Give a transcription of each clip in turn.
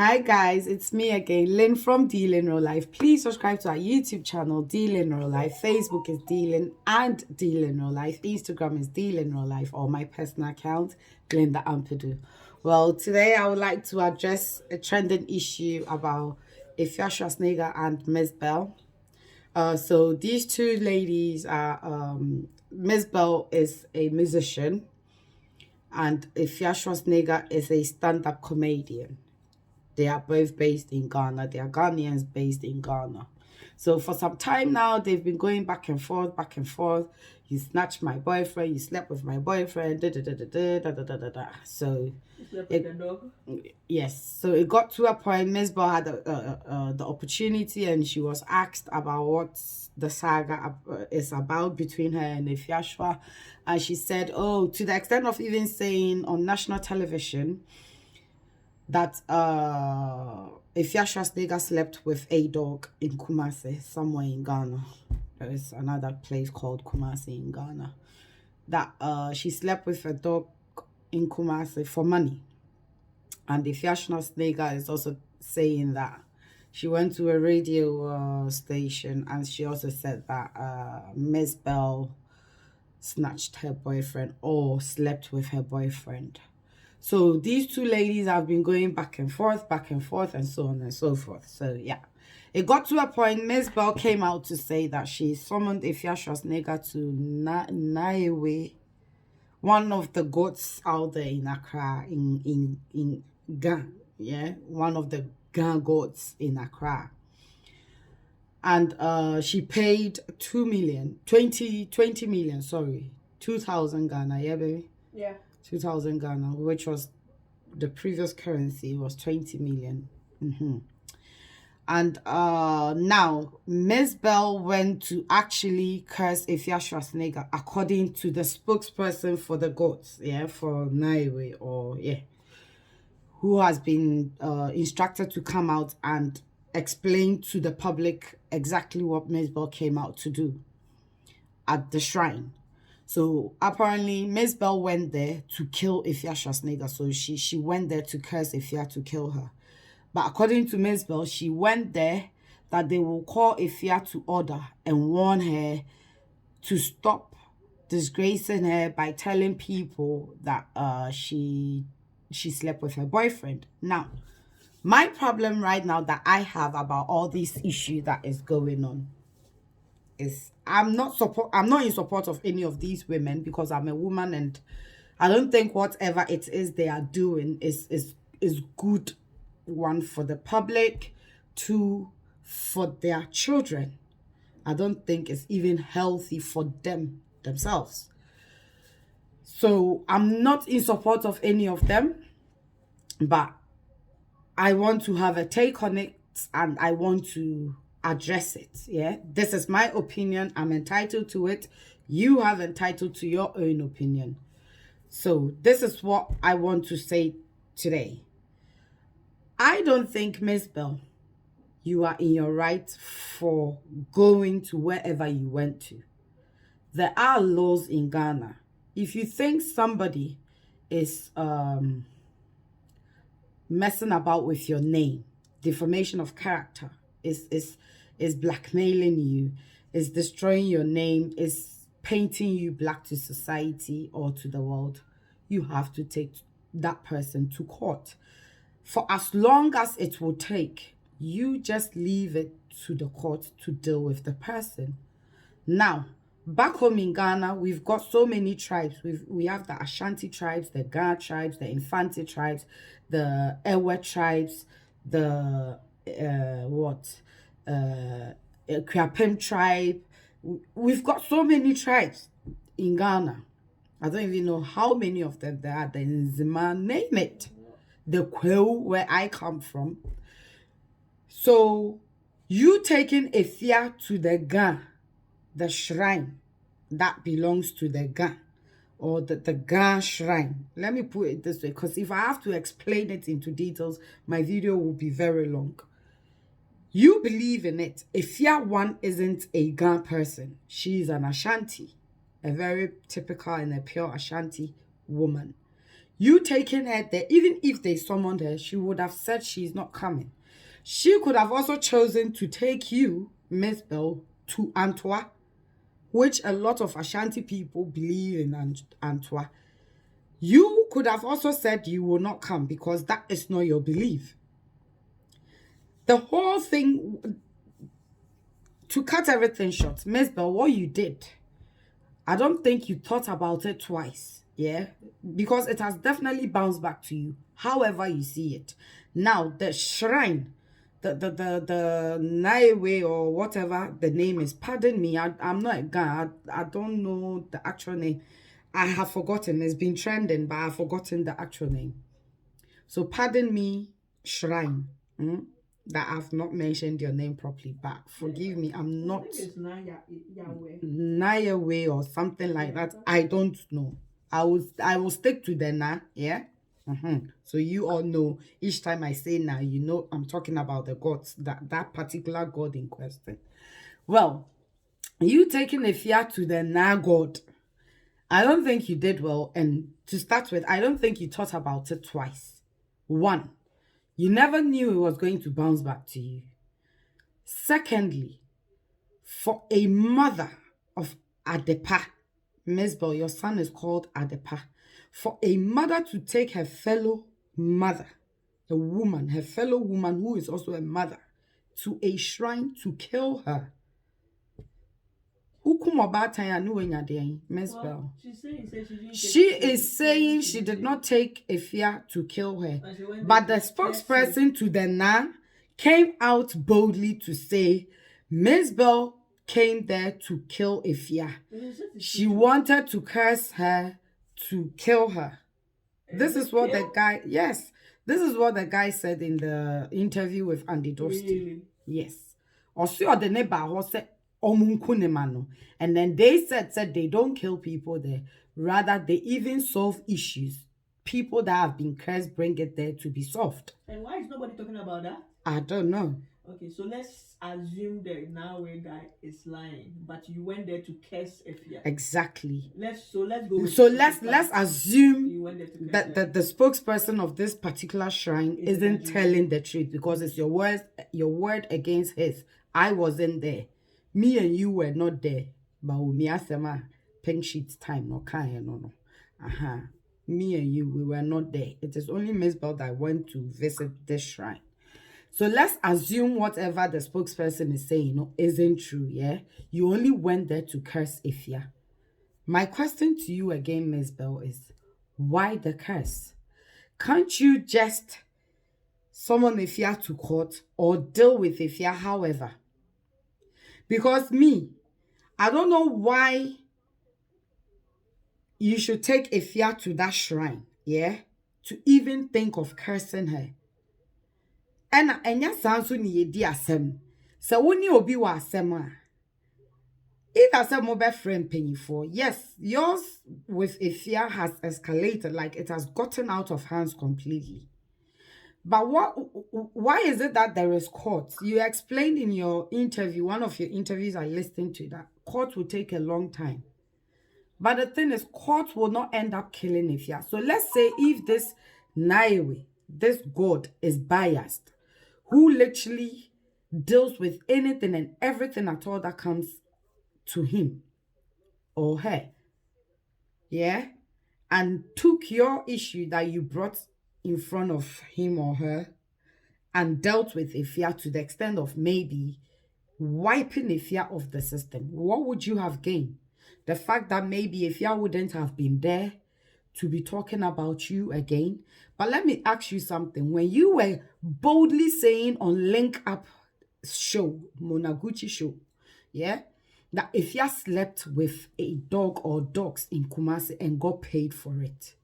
Hi guys, it's me again, Lynn from Lyn-RealLife. Please subscribe to our YouTube channel, Lyn-RealLife. Facebook is Lyn and Lyn-RealLife. Instagram is Lyn-RealLife, or my personal account, Linda Ampadu. Well, today I would like to address a trending issue about Fiasco and Miss Bell. So these two ladies are, Miss Bell is a musician and Fiasco is a stand-up comedian. They are both based in Ghana. They are Ghanaians based in Ghana. So for some time now, they've been going back and forth, back and forth. You snatched my boyfriend. You slept with my boyfriend. Da da da da da da da da da. So, yes. So it got to a point. Miss Bell had the opportunity, and she was asked about what the saga is about between her and Fiasco, and she said, "Oh, to the extent of even saying on national television that Fiasco's nigga slept with a dog in Kumasi, somewhere in Ghana. There is another place called Kumasi in Ghana. That she slept with a dog in Kumasi for money. And Fiasco's nigga is also saying that she went to a radio station, and she also said that Miss Bell snatched her boyfriend or slept with her boyfriend. So these two ladies have been going back and forth, and so on and so forth. So yeah, it got to a point. Miss Bell came out to say that she summoned Fiasco's nigga to Naiwe, one of the goats out there in Accra, in Ghana. Yeah, one of the Ghana goats in Accra. And she paid 20 million, sorry, 2,000 Ghana, yeah, baby? Yeah. 2,000 Ghana, which was the previous currency, was 20 million. And now Miss Bell went to actually curse Fiasco's nigga, according to the spokesperson for the goats, yeah, for Naiwe, or yeah, who has been instructed to come out and explain to the public exactly what Miss Bell came out to do at the shrine. So apparently Miss Bell went there to kill Fiasco's nigga. So she went there to curse Ifia to kill her. But according to Miss Bell, she went there that they will call Ifia to order and warn her to stop disgracing her by telling people that she slept with her boyfriend. Now, my problem right now that I have about all this issue that is going on is I'm not in support of any of these women, because I'm a woman, and I don't think whatever it is they are doing is good. One, for the public, two, for their children. I don't think it's even healthy for themselves. So I'm not in support of any of them, but I want to have a take on it, and I want to address it. Yeah, this is my opinion. I'm entitled to it. You have entitled to your own opinion. So this is what I want to say today. I don't think, Miss Bell, you are in your right for going to wherever you went to. There are laws in Ghana. If you think somebody is messing about with your name, defamation of character, is blackmailing you, is destroying your name, is painting you black to society or to the world, you have to take that person to court. For as long as it will take, you just leave it to the court to deal with the person. Now, back home in Ghana, we've got so many tribes. We have the Ashanti tribes, the Ga tribes, the Infante tribes, the Ewe tribes, the Kriapem tribe. We've got so many tribes in Ghana. I don't even know how many of them there are. The Nzima, name it. The Kweu, where I come from. So, you taking Efia to the Ga, the shrine that belongs to the Ga, or the Ga shrine. Let me put it this way, because if I have to explain it into details, my video will be very long. You believe in it. Efia one isn't a Ga person. She's an Ashanti, a very typical and a pure Ashanti woman. You taking her there, even if they summoned her, she would have said she's not coming. She could have also chosen to take you, Miss Bell, to Antwerp, which a lot of Ashanti people believe in Antwerp. You could have also said you will not come because that is not your belief. The whole thing, to cut everything short, Miss Bell, what you did, I don't think you thought about it twice, yeah? Because it has definitely bounced back to you, however you see it. Now, the shrine, the Naiwe or whatever the name is, pardon me, I'm not a guy, I don't know the actual name. I have forgotten, it's been trending, but I've forgotten the actual name. So pardon me, shrine, that I've not mentioned your name properly, but forgive me, I'm not Nayaway or something like that. I don't know. I will stick to the na, yeah. So you all know each time I say na, you know I'm talking about the gods, that particular god in question. Well, you taking a fear to the na god, I don't think you did well. And to start with, I don't think you thought about it twice. One, you never knew it was going to bounce back to you. Secondly, for a mother of Adepa, Miss Bell, your son is called Adepa. For a mother to take her fellow mother, a woman, her fellow woman who is also a mother, to a shrine to kill her. Miss Bell. She is saying she did not take a fear to kill her. But the spokesperson to the Nan came out boldly to say, Miss Bell came there to kill Ifya. She wanted to curse her to kill her. This is what the guy, yes, this is what the guy said in the interview with Andy Dosty. Really? Yes. Also, the neighbor said, and then they said they don't kill people there. Rather, they even solve issues. People that have been cursed bring it there to be solved. And why is nobody talking about that? I don't know. Okay, so let's assume the Nawe guy is lying, but you went there to curse Efia. Exactly. Let's go. So let's assume that the spokesperson of this particular shrine isn't telling the truth because it's your word against his. I wasn't there. Me and you were not there. But me asema pink sheets time no kind no. Me and you, we were not there. It is only Miss Bell that went to visit this shrine. So let's assume whatever the spokesperson is saying isn't true, yeah? You only went there to curse Ifya. My question to you again, Miss Bell, is why the curse? Can't you just summon Ifya to court or deal with Ifya however? Because me, I don't know why you should take Ifya to that shrine, yeah? To even think of cursing her. And enya sanso ni yedi asem. So woni obi wa asem a. If asem mo be friend penifo. Yes, yours with Ifya has escalated, like it has gotten out of hands completely. But why is it that there is court? You explained in your interview, one of your interviews I listened to, that court will take a long time. But the thing is, court will not end up killing Ifya. So let's say if this Naiwe, this god, is biased, who literally deals with anything and everything at all that comes to him or her, yeah, and took your issue that you brought in front of him or her and dealt with Ifya to the extent of maybe wiping Ifya off the system, what would you have gained? The fact that maybe Ifya wouldn't have been there to be talking about you again. But let me ask you something. When you were boldly saying on Link Up show, Monaguchi show, yeah, that Ifya slept with a dog or dogs in Kumasi and got paid for it,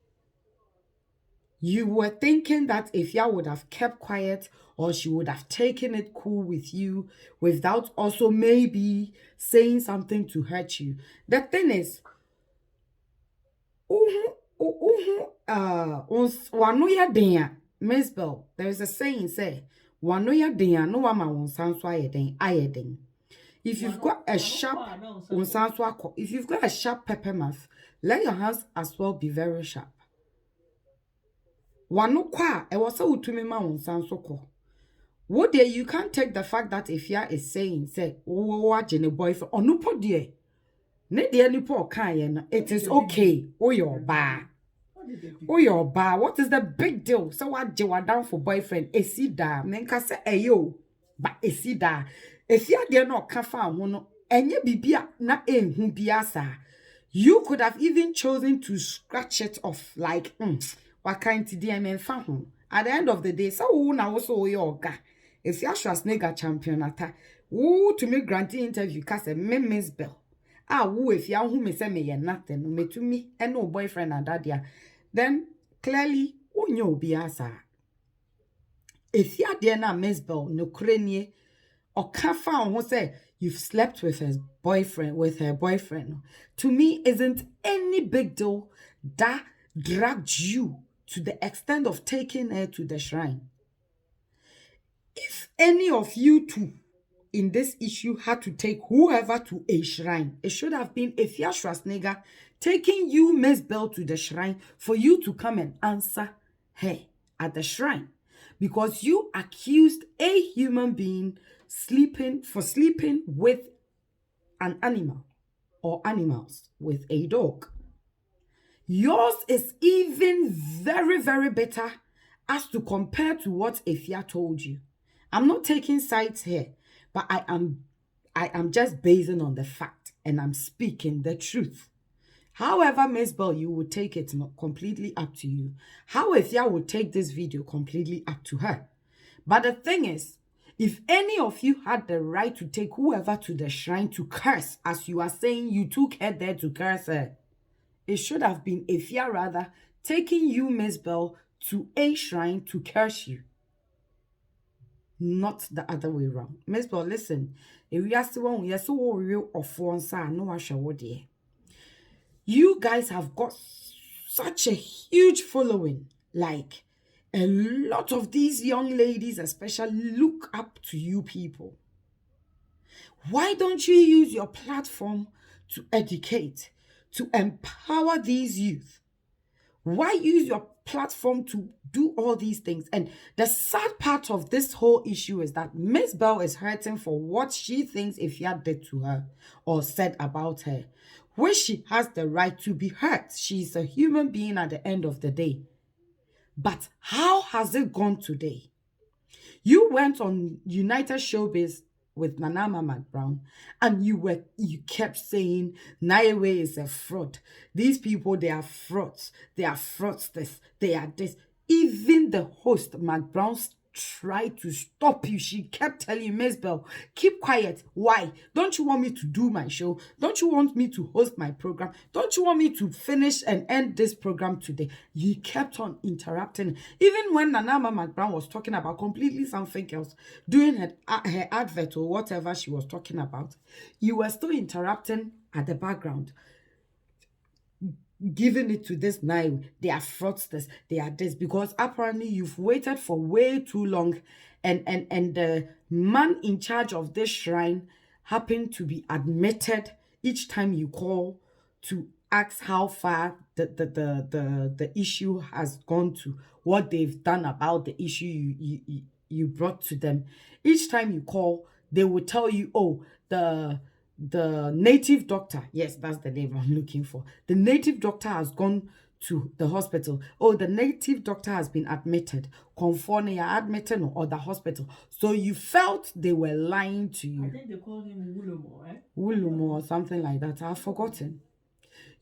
you were thinking that Ifya would have kept quiet or she would have taken it cool with you without also maybe saying something to hurt you. The thing is, Miss Bell, there is a saying say, if you've got a sharp pepper mouth, let your hands as well be very sharp. Wano kwa, e was so to me ma unsan so ko. What there you can't take the fact that if ya is saying, say, oh, watching a boyfriend, or no po dear. Ne dear ni po kan it is okay. Oh, your bar. Oh, your bar. What is the big deal? So what you are down for boyfriend? Esida. Menka say, ayo. But esida. If ya dear not kafa mono, enye bibia na biasa. You could have even chosen to scratch it off like, what kind of DMN fan. At the end of the day, so na also your guy. If you are Schwarzenegger champion ata, who to make granting interview cast a Miss Bell. Ah, who if you are who me say me ye nothing, me to me and no boyfriend and daddy, then clearly who you be asa. If you are there na Miss Bell, no crane or can't find who say you've slept with her boyfriend, to me isn't any big deal that dragged you to the extent of taking her to the shrine. If any of you two in this issue had to take whoever to a shrine, it should have been Efia Schwarzenegger taking you, Miss Bell, to the shrine for you to come and answer her at the shrine. Because you accused a human being sleeping with an animal or animals with a dog. Yours is even very, very better as to compare to what Efia told you. I'm not taking sides here, but I am just basing on the fact and I'm speaking the truth. However, Miss Bell, you would take it not completely up to you. How Efia would take this video completely up to her. But the thing is, if any of you had the right to take whoever to the shrine to curse, as you are saying you took her there to curse her, it should have been Efia rather taking you, Miss Bell, to a shrine to curse you. Not the other way around. Miss Bell, listen. If you are still yes, so real of one side, no one shall dear. You guys have got such a huge following. Like a lot of these young ladies, especially, look up to you people. Why don't you use your platform to educate, to empower these youth? Why use your platform to do all these things? And the sad part of this whole issue is that Miss Bell is hurting for what she thinks Ifya did to her or said about her, which she has the right to be hurt. She's a human being at the end of the day. But how has it gone today? You went on United Showbiz with Nana Mama Brown, and you kept saying Naiwe is a fraud. These people, they are frauds. They are fraudsters. They are this. Even the host, Mac Brown, tried to stop you. She kept telling you, Miss Bell, keep quiet. Why? Don't you want me to do my show? Don't you want me to host my program? Don't you want me to finish and end this program today? You kept on interrupting. Even when Nana Mama Brown was talking about completely something else, doing her advert or whatever she was talking about, you were still interrupting at the background, giving it to this now. They are fraudsters. They are this because apparently you've waited for way too long, and the man in charge of this shrine happened to be admitted each time you call to ask how far the issue has gone to, what they've done about the issue you brought to them. Each time you call, they will tell you, oh, the native doctor, yes, that's the name I'm looking for. The native doctor has gone to the hospital. Oh, the native doctor has been admitted. Conforming admitted or the hospital. So you felt they were lying to you. I think they called him Wulumo, eh? Wulumo or something like that. I've forgotten.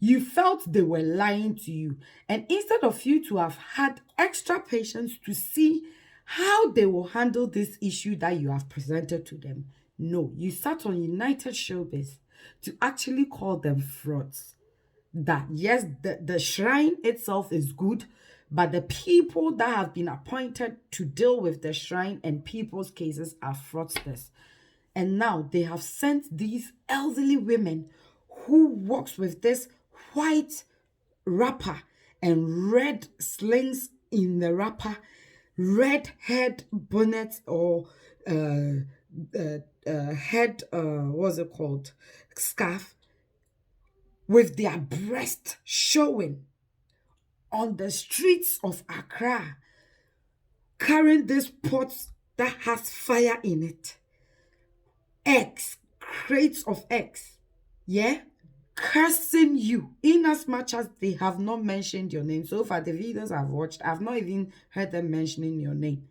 You felt they were lying to you. And instead of you to have had extra patience to see how they will handle this issue that you have presented to them, no, you sat on United Showbiz to actually call them frauds. That yes, the shrine itself is good, but the people that have been appointed to deal with the shrine and people's cases are fraudsters. And now they have sent these elderly women who walks with this white wrapper and red slings in the wrapper, red head bonnet or head what's it called, scarf, with their breast showing on the streets of Accra carrying this pot that has fire in it. Eggs, crates of eggs. Yeah? Cursing you in as much as they have not mentioned your name. So far, the videos I've watched, I've not even heard them mentioning your name.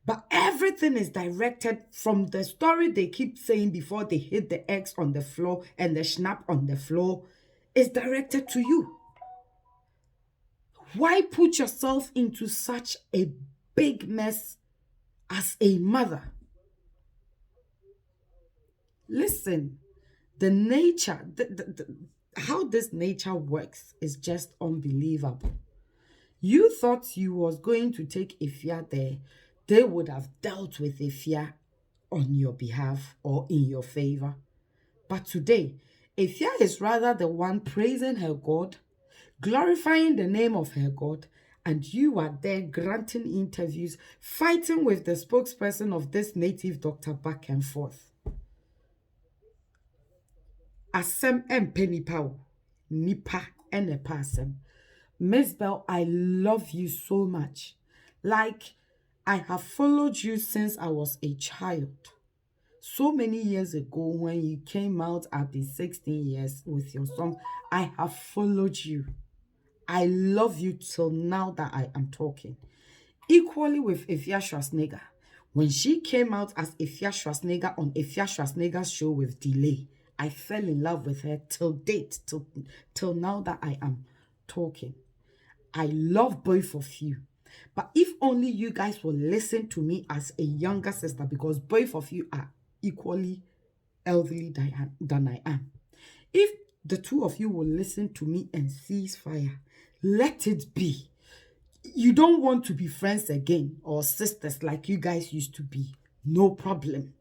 But everything is directed from the story they keep saying before they hit the eggs on the floor and the snap on the floor is directed to you. Why put yourself into such a big mess as a mother? Listen, the nature, how this nature works is just unbelievable. You thought you was going to take Ifya there. They would have dealt with Ifya on your behalf or in your favor. But today, Ifya is rather the one praising her God, glorifying the name of her God, and you are there granting interviews, fighting with the spokesperson of this native doctor back and forth. Asem empenipa nipa enepa asem. Miss Bell, I love you so much. Like, I have followed you since I was a child. So many years ago, when you came out at the 16 years with your song, I have followed you. I love you till now that I am talking. Equally with Ifya Schwarzenegger. When she came out as Ifya Schwarzenegger on Ifya Schwarzenegger's show with Delay, I fell in love with her till date, till now that I am talking. I love both of you. But if only you guys will listen to me as a younger sister, because both of you are equally elderly than I am. If the two of you will listen to me and cease fire, let it be. You don't want to be friends again or sisters like you guys used to be. No problem.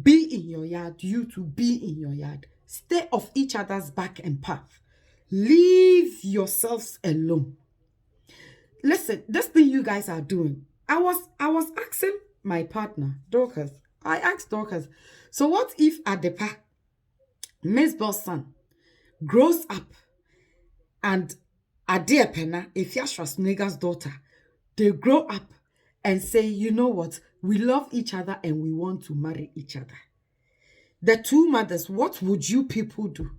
Be in your yard, you two be in your yard. Stay off each other's back and path. Leave yourselves alone. Listen, this thing you guys are doing. I was asking my partner, Dorcas. I asked Dorcas, so what if Adepa, Miss Bell's son, grows up and Adeapena, Ifya Schwarzenegger's daughter, they grow up and say, you know what, we love each other and we want to marry each other. The two mothers, what would you people do?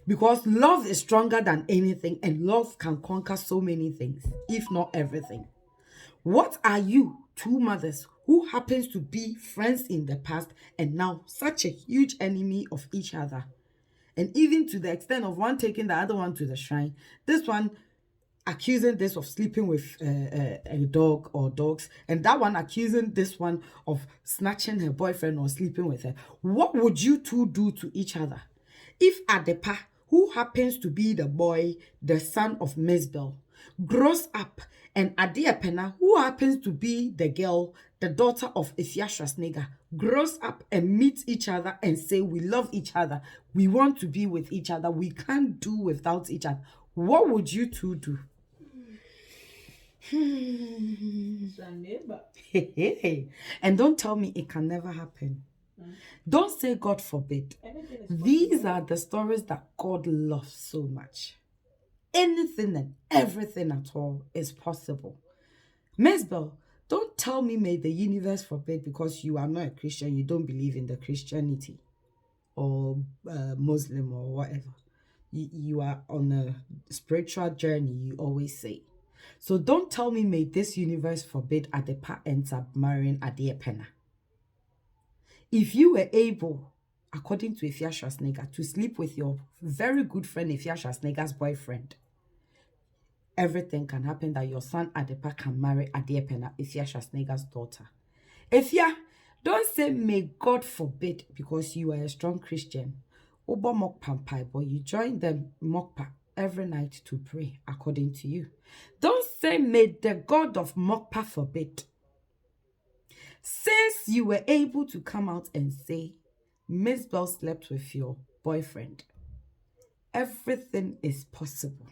Because love is stronger than anything and love can conquer so many things, if not everything. What are you, two mothers, who happens to be friends in the past and now such a huge enemy of each other? And even to the extent of one taking the other one to the shrine, this one accusing this of sleeping with a dog or dogs, and that one accusing this one of snatching her boyfriend or sleeping with her. What would you two do to each other? If Adepa, who happens to be the boy, the son of Miss Bell, grows up, and Adeapena, who happens to be the girl, the daughter of Ifya Schwarzenegger, grows up and meets each other and say, we love each other, we want to be with each other, we can't do without each other, what would you two do? And don't tell me it can never happen. Don't say God forbid. These are the stories that God loves so much. Anything and everything at all is possible. Miss Bell, don't tell me may the universe forbid because you are not a Christian, you don't believe in the Christianity or Muslim or whatever. You are on a spiritual journey, you always say. So don't tell me may this universe forbid Adepa ends up marrying Adeapena. If you were able, according to Ifya Schwarzenegger, to sleep with your very good friend Ifya Schwarzenegger's boyfriend, everything can happen that your son Adepa can marry Adeapena, Ifya Schwarzenegger's daughter. Ifya, don't say may God forbid because you are a strong Christian. Obo Mokpampai, but you join them Mokpa every night to pray according to you. Don't say may the God of Mokpa forbid. Since you were able to come out and say Miss Bell slept with your boyfriend, everything is possible.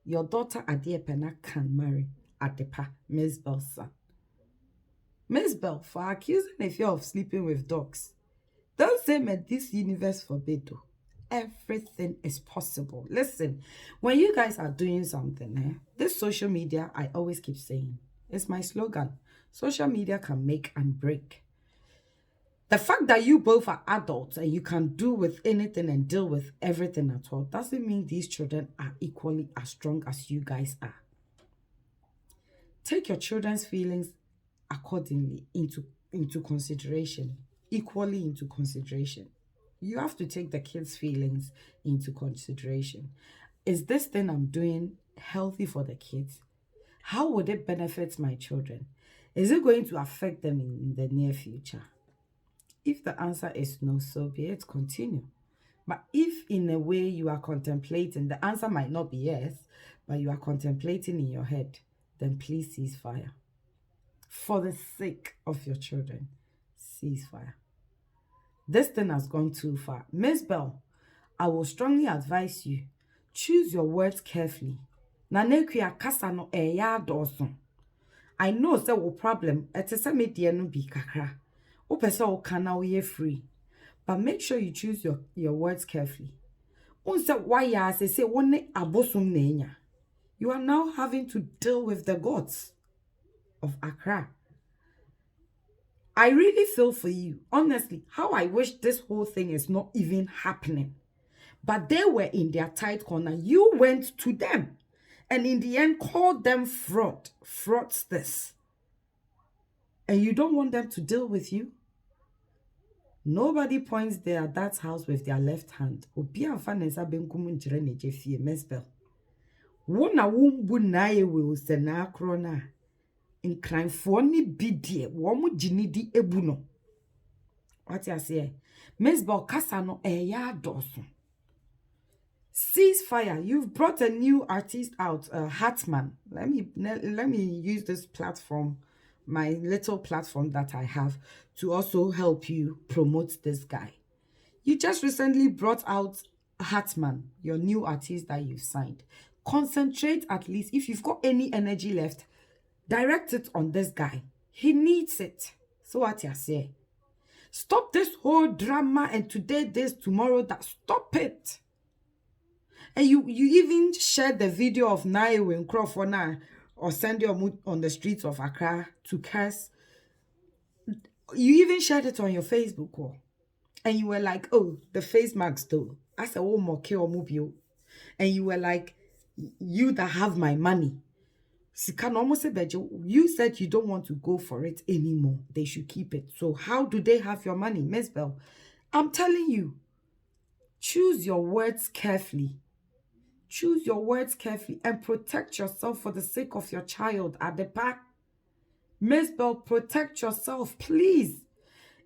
Your daughter Adeapena can marry Adepa, Miss Bell's son. Miss Bell, for accusing Ifya of sleeping with dogs, don't say may this universe forbid though. Everything is possible. Listen, when you guys are doing something, this social media, I always keep saying, it's my slogan. Social media can make and break. The fact that you both are adults and you can do with anything and deal with everything at all doesn't mean these children are equally as strong as you guys are. Take your children's feelings accordingly into consideration, equally into consideration. You have to take the kids' feelings into consideration. Is this thing I'm doing healthy for the kids? How would it benefit my children? Is it going to affect them in the near future? If the answer is no, so be it, continue. But if in a way you are contemplating, the answer might not be yes, but you are contemplating in your head, then please cease fire. For the sake of your children, cease fire. This thing has gone too far. Miss Bell, I will strongly advise you, choose your words carefully. Nanekuya kasa no eya doso. I know say wo problem, etese me die no bi kakra. O pese o kana we free. But make sure you choose your words carefully. Unse why ya say wone abosum nenya. You are now having to deal with the gods of Accra. I really feel for you. Honestly, how I wish this whole thing is not even happening. But they were in their tight corner. You went to them. And in the end, called them fraudsters. And you don't want them to deal with you? Nobody points their dad's house with their left hand. Obi amfanesa benkumu njire neje fie mesbel. Wona wumbu nae we se na krona. Nkranfo ni bidie wo mu ginidi ebu no. What you say? Mesbel kasa no eya doso. Ceasefire. You've brought a new artist out, Hartman. Let me use this platform, my little platform that I have, to also help you promote this guy. You just recently brought out Hartman, your new artist that you've signed. Concentrate at least. If you've got any energy left, direct it on this guy. He needs it. So what you say? Stop this whole drama and today this, tomorrow that. Stop it. And you even shared the video of Naiwe and Crawford or send your mood on the streets of Accra to curse. You even shared it on your Facebook wall. And you were like, oh, the face mask though. I said, oh, more or mobile. And you were like, you that have my money. You said you don't want to go for it anymore. They should keep it. So how do they have your money, Miss Bell? I'm telling you, choose your words carefully. Choose your words carefully and protect yourself for the sake of your child at the back. Miss Bell, protect yourself, please.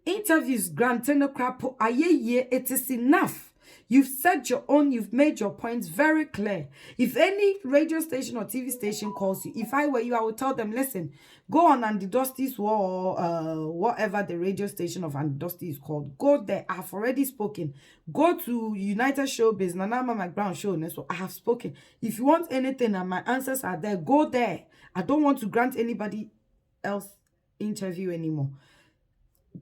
Interviews granted no crap. It is enough. You've said your own, you've made your points very clear. If any radio station or TV station calls you, if I were you, I would tell them, listen, go on Andy Dusty's wall or whatever the radio station of Andy Dusty is called. Go there. I have already spoken. Go to United Showbiz, Nanama McBrown Show. So I have spoken. If you want anything and my answers are there, go there. I don't want to grant anybody else interview anymore.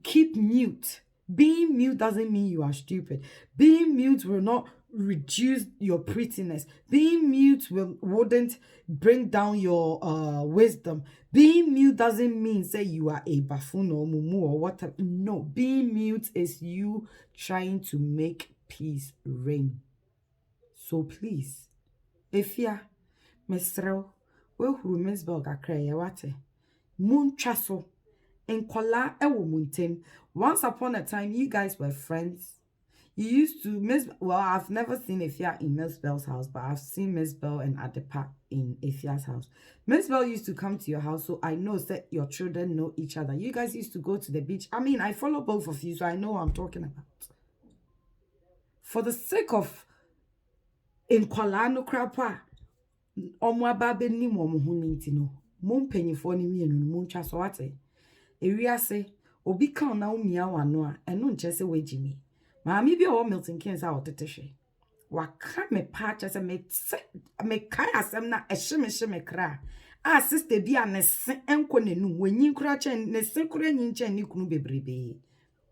Keep mute. Being mute doesn't mean you are stupid. Being mute will not reduce your prettiness. Being mute wouldn't bring down your wisdom. Being mute doesn't mean say you are a buffoon or mumu or whatever. No, being mute is you trying to make peace reign. So please, if ya mesrel, we huru mesbel kakra ye wate. Moon chaso. Nkola ewo muntem. Once upon a time, you guys were friends. You used to well, I've never seen Efia in Miss Bell's house, but I've seen Miss Bell and Adepa in Efia's house. Miss Bell used to come to your house, so I know that your children know each other. You guys used to go to the beach. I mean, I follow both of you, so I know what I'm talking about. For the sake of Nkola no krapa, omwa babe ni mo hu ninti no. Mo mpanyifo ni mienu no mo ntwa so wate. Eriase obi kan na umia wano a eno nche se wejimi maami bi o Milton Keynes a otetehwe waka me pa cha se me kai asem na ehye kra a sister bi a ne se enko nenu wanyi kura che ne se kura nyi nche ni kunu bebrebe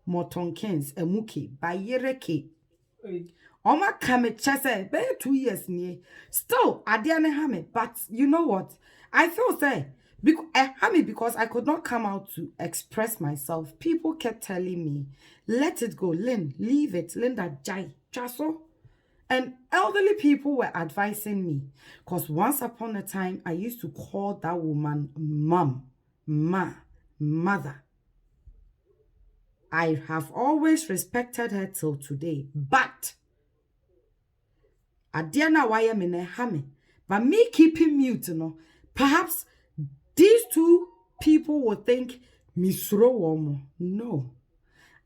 Milton Keynes emuke bayereke Oma kame chese be 2 years ni. Still, adiane hame. But you know what? I feel say because hame because I could not come out to express myself. People kept telling me, "Let it go, Lyn, leave it, Linda Jai, Chaso." And elderly people were advising me because once upon a time I used to call that woman mom, ma, mother. I have always respected her till today, but Adiana why me ne hame. But me keeping mute, perhaps these two people will think misro womo. No,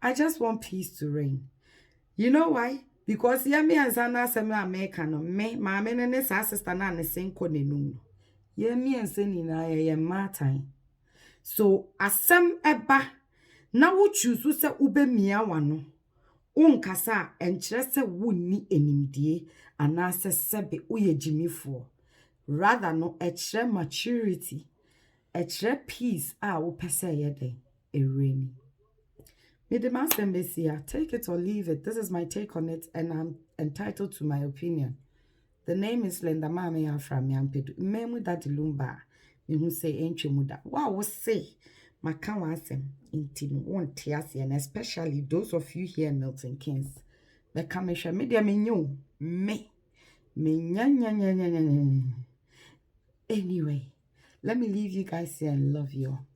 I just want peace to reign. You know why? Because yemi and Zana semi America no me mame ne sa sister na ne senko ne num. Yemi and seni na ye martin. So asem eba na wo choose se ube mia wano. Unkasa enkyere se wonni enimdie anase sebe uye jimifo. Rather no ekere maturity, ekere peace a wo pese yede ereni. Me the master Messiah, take it or leave it. This is my take on it, and I'm entitled to my opinion. The name is Linda Mame Afram Yampedu. Memu that lumba. Me who say entry muda. Wow, say Makawasem intin won't tiasi, and especially those of you here in Milton Keynes. The commission media menu me nya. Anyway, let me leave you guys here and love you all.